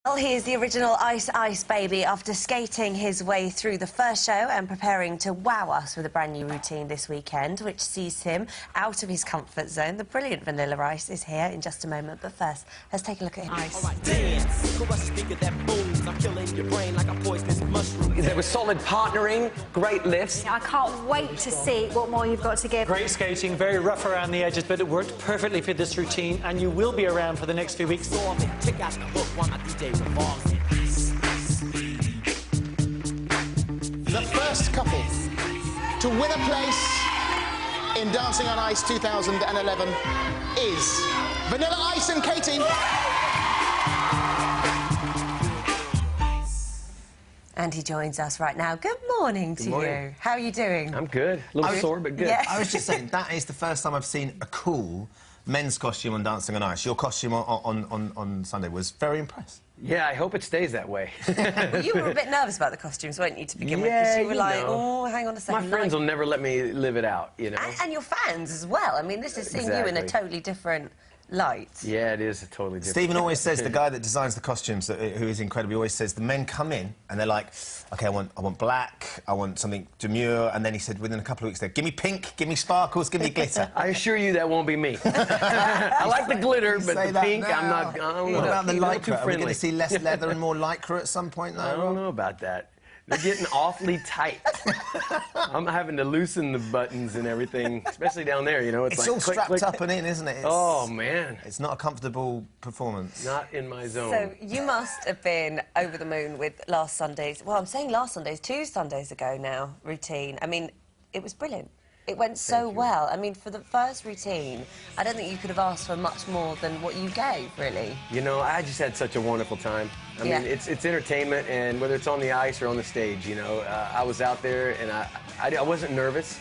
Well, he is the original Ice Ice Baby after skating his way through the first show and preparing to wow us with a brand new routine this weekend, which sees him out of his comfort zone. The brilliant Vanilla Ice is here in just a moment, but first, let's take a look at him. Ice. There was solid partnering, great lifts. I can't wait to see what more you've got to give. Great skating, very rough around the edges, but it worked perfectly for this routine, and you will be around for the next few weeks. The first couple to win a place in Dancing on Ice 2011 is Vanilla Ice and Katie. And he joins us right now. Good morning to you. How are you doing? I'm good. A little sore, but good. Yeah. I was just saying, that is the first time I've seen a cool men's costume on Dancing on Ice. Your costume on Sunday was very impressed. Yeah, I hope it stays that way. Well, you were a bit nervous about the costumes, weren't you, to begin with? Yeah, Because you were like, know. oh, hang on a second. My friends will never let me live it out, you know? And your fans as well. I mean, this is seeing you in a totally different light. Yeah, it is a totally different. Stephen always says, the guy that designs the costumes, who is incredible, he always says the men come in and they're like, OK, I want black, I want something demure, and then he said within a couple of weeks, give me pink, give me sparkles, give me glitter. I assure you that won't be me. I like the glitter, but the pink, now. I'm not. I don't know. What about the lycra? Are we going to see less friendly. leather and more lycra at some point now? I don't know about that. They're getting awfully tight. I'm having to loosen the buttons and everything, especially down there, you know. It's like all click, strapped click. up and in, isn't it? Oh, man. It's not a comfortable performance. Not in my zone. So you must have been over the moon with last Sunday's, well, I'm saying last Sunday's, 2 Sundays ago now, routine. I mean, it was brilliant. It went so well. I mean, for the first routine, I don't think you could have asked for much more than what you gave, really. You know, I just had such a wonderful time. I Yeah. mean, it's entertainment, and whether it's on the ice or on the stage, you know, I was out there, and I wasn't nervous.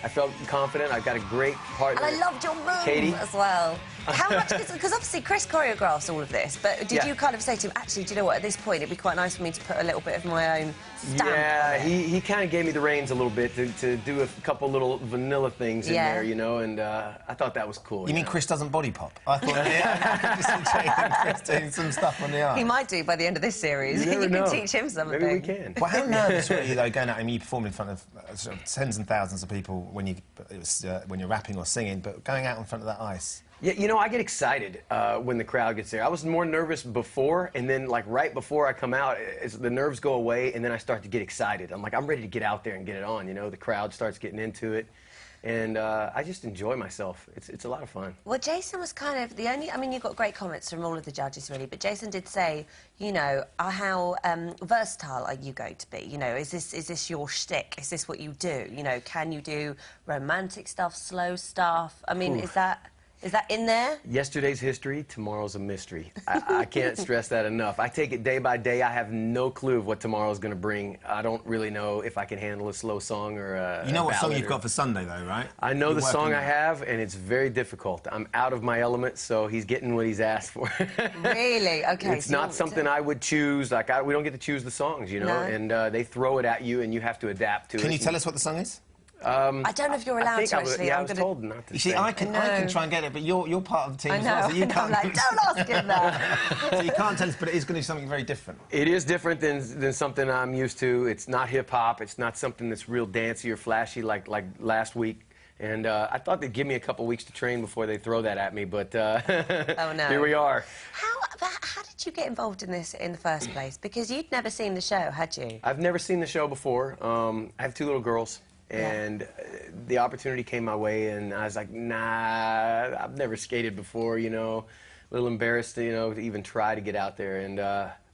I felt confident. I've got a great partner. And I loved your move Katie. as well. How much, because obviously Chris choreographs all of this, but did Yeah. you kind of say to him, actually, do you know what, at this point it'd be quite nice for me to put a little bit of my own stamp Yeah, on it? he kind of gave me the reins a little bit to do a couple little vanilla things in there, you know, and I thought that was cool. You mean Chris doesn't body pop? I thought, yeah, I could just see Jake and Chris doing some stuff on the arm. He might do by the end of this series. You never You know. can teach him something. Maybe we can. Well, how nervous were you, though, going out? I mean, you performed in front of sort of tens and thousands of people when you're rapping or singing, but going out in front of that ice. Yeah, you know, I get excited when the crowd gets there. I was more nervous before, and then, like, right before I come out, the nerves go away, and then I start to get excited. I'm like, I'm ready to get out there and get it on, you know? The crowd starts getting into it, and I just enjoy myself. It's a lot of fun. Well, Jason was kind of the only... I mean, you got great comments from all of the judges, really, but Jason did say, you know, how versatile are you going to be? You know, is this your shtick? Is this what you do? You know, can you do romantic stuff, slow stuff? I mean, Is that in there? Yesterday's history, tomorrow's a mystery. I can't stress that enough. I take it day by day. I have no clue of what tomorrow's going to bring. I don't really know if I can handle a slow song or a You know what song ballad you've got for Sunday, though, right? I know the song I on it. have, and it's very difficult. I'm out of my element, so he's getting what he's asked for. Really? Okay. It's not something I would choose. Like, we don't get to choose the songs, you know? No. And they throw it at you, and you have to adapt to it. Can you tell us what the song is? I don't know if you're allowed to, actually. Yeah, I was told not to. You see, I can try and get it, but you're part of the team I as know. well, so you I'm can't. like, don't ask him that. So you can't tell us, but it is going to be something very different. It is different than something I'm used to. It's not hip-hop. It's not something that's real dancey or flashy like last week. And I thought they'd give me a couple weeks to train before they throw that at me, but Oh, no. here we are. How did you get involved in this in the first place? Because you'd never seen the show, had you? I've never seen the show before. I have 2 little girls. And the opportunity came my way, and I was like, nah, I've never skated before, you know. A little embarrassed, you know, to even try to get out there. And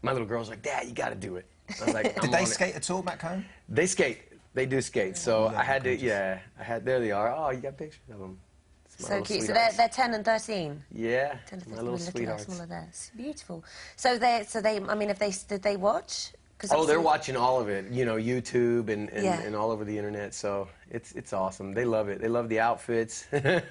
my little girl's like, Dad, you got to do it. I was like, Did they skate at all back home? They skate. They do skate. So I had to, there they are. Oh, you got pictures of them. So cute. So they're 10 and 13? Yeah, 10 to 13, my little sweethearts. Smaller there. It's beautiful. So they, I mean, did they watch? Oh, they're watching all of it, you know, YouTube and all over the internet, so it's awesome. They love it. They love the outfits. I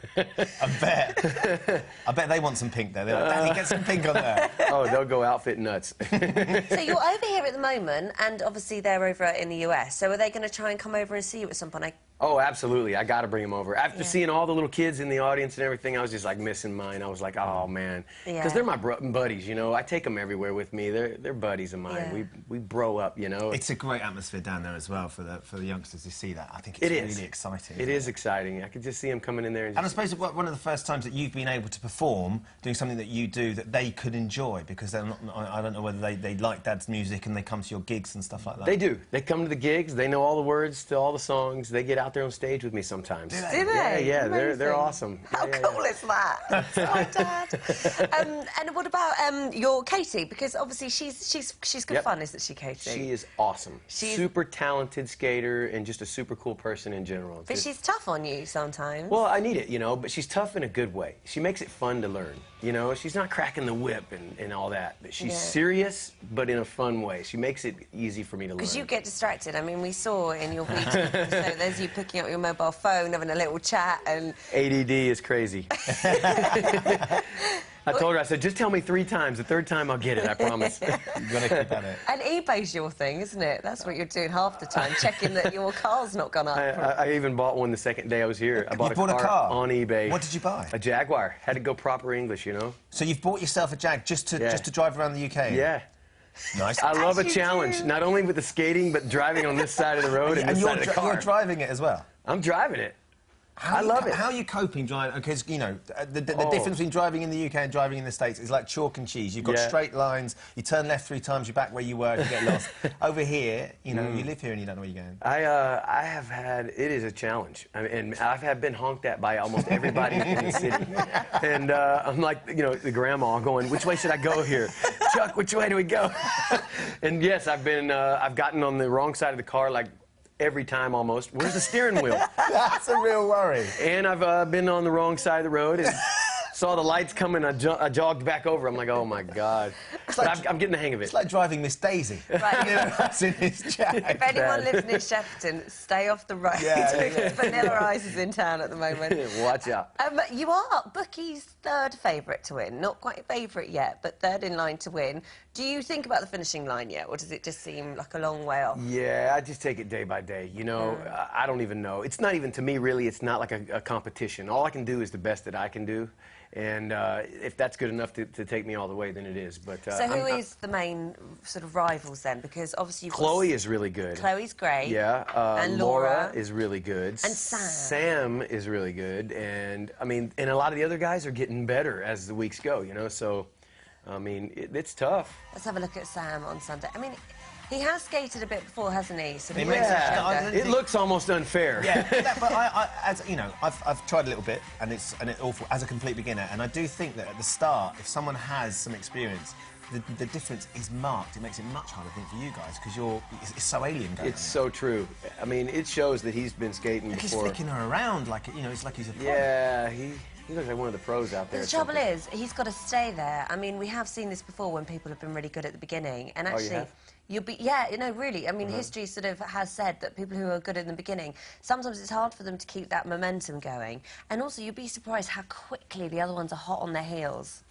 bet they want some pink there. They're like, Daddy, get some pink on there. Oh, they'll go outfit nuts. So you're over here at the moment, and obviously they're over in the US, so are they going to try and come over and see you at some point? I Oh, absolutely. I got to bring him over. After seeing all the little kids in the audience and everything, I was just like missing mine. I was like, oh man, because they're my buddies. You know, I take them everywhere with me. They're buddies of mine. Yeah. We bro up. You know. It's a great atmosphere down there as well for the youngsters to see that. I think it's really exciting. It is exciting. I could just see them coming in there. And I suppose one of the first times that you've been able to perform, doing something that you do that they could enjoy, because they're not, I don't know whether they like Dad's music and they come to your gigs and stuff like that. They do. They come to the gigs. They know all the words to all the songs. They get out there on stage with me sometimes. Do they? Yeah, they're awesome. How cool is that? That's my dad. And what about your Katie? Because obviously she's good fun, isn't she, Katie? She is awesome. She's super talented skater and just a super cool person in general. But she's tough on you sometimes. Well, I need it, you know, but she's tough in a good way. She makes it fun to learn, you know. She's not cracking the whip and all that. But she's serious, but in a fun way. She makes it easy for me to learn. Because you get distracted. I mean, we saw in your video, so there's you picking up your mobile phone, having a little chat, and... ADD is crazy. I told her, I said, just tell me 3 times. The 3rd time, I'll get it, I promise. You've got to keep at it. And eBay's your thing, isn't it? That's what you're doing half the time, checking that your car's not gone up. I even bought one the second day I was here. I bought a car on eBay. What did you buy? A Jaguar. Had to go proper English, you know? So you've bought yourself a Jag just to drive around the UK? Yeah. Nice. I love a challenge, not only with the skating, but driving on this side of the road and this side of the car. You're driving it as well? I'm driving it. I love it. How are you coping driving? Because, you know, the difference between driving in the UK and driving in the States is like chalk and cheese. You've got straight lines, you turn left 3 times, you're back where you were, you get lost. Over here, you know, you live here and you don't know where you're going. I have had, it is a challenge. I mean, and I've been honked at by almost everybody in the city. And I'm like, you know, the grandma going, which way should I go here? Chuck, which way do we go? And yes, I've gotten on the wrong side of the car, like, every time almost. Where's the steering wheel? That's a real worry. And I've been on the wrong side of the road and saw the lights coming. I jogged back over. I'm like, oh my God. Like, I'm getting the hang of it. It's like driving Miss Daisy. Right. You know, that's in his Jag. If anyone lives near Shepperton, stay off the road. Because Vanilla Ice is in town at the moment. Watch out. You are Bookie's 3rd favourite to win. Not quite favourite yet, but 3rd in line to win. Do you think about the finishing line yet, or does it just seem like a long way off? Yeah, I just take it day by day. You know, I don't even know. It's not even, to me, really, it's not like a competition. All I can do is the best that I can do. And if that's good enough to take me all the way, then it is. But so who is the main sort of rivals then? Because obviously you've Chloe is really good. Chloe's great. Yeah. And Laura is really good. And Sam. Sam is really good. And, I mean, and a lot of the other guys are getting better as the weeks go, you know, so... I mean, it's tough. Let's have a look at Sam on Sunday. I mean, he has skated a bit before, hasn't he? So it looks almost unfair. Yeah, but as you know, I've tried a little bit, and it's awful as a complete beginner. And I do think that at the start, if someone has some experience, the difference is marked. It makes it much harder, I think, for you guys because it's so alien. Going it's so true. I mean, it shows that he's been skating before. He's flicking her around like it's like he's a pro. Yeah, He looks like one of the pros out there. The trouble is, he's got to stay there. I mean, we have seen this before when people have been really good at the beginning. And actually, you'll be... Yeah, you know, really. I mean, history sort of has said that people who are good in the beginning, sometimes it's hard for them to keep that momentum going. And also, you'd be surprised how quickly the other ones are hot on their heels.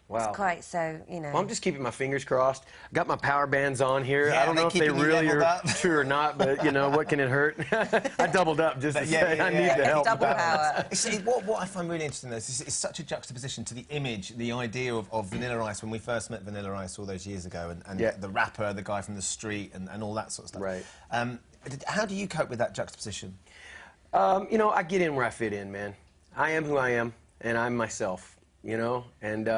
Wow. It's quite so, you know... Well, I'm just keeping my fingers crossed. I've got my power bands on here. Yeah, I don't know if they really are true or not, but, you know, what can it hurt? I doubled up just to say I need the help. Double power. See, what I find really interesting, though, is it's such a juxtaposition to the image, the idea of Vanilla Ice when we first met Vanilla Ice all those years ago, and the rapper, the guy from the street, and all that sort of stuff. Right. How do you cope with that juxtaposition? You know, I get in where I fit in, man. I am who I am, and I'm myself, you know? And,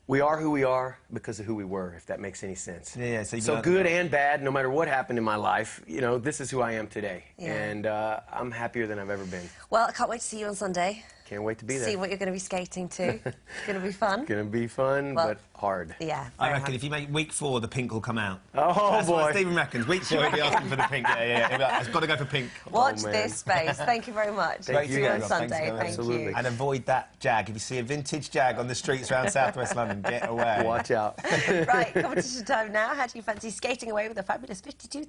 we are who we are because of who we were, if that makes any sense. Yeah, so good and bad, no matter what happened in my life, you know, this is who I am today. Yeah. And I'm happier than I've ever been. Well, I can't wait to see you on Sunday. Can't wait to be there. See what you're going to be skating to. It's going to be fun. It's going to be fun, but hard. Yeah. I reckon if you make week 4, the pink will come out. Oh, That's boy. what Stephen reckons. Week 4, he'll be asking for the pink. Yeah. He'll be like, I've got to go for pink. Watch this space. Thank you very much. Thank you, See you on guys. Sunday. Thank you. And avoid that Jag. If you see a vintage Jag on the streets around South West London, get away. Watch out. Right, competition time now. How do you fancy skating away with a fabulous 52?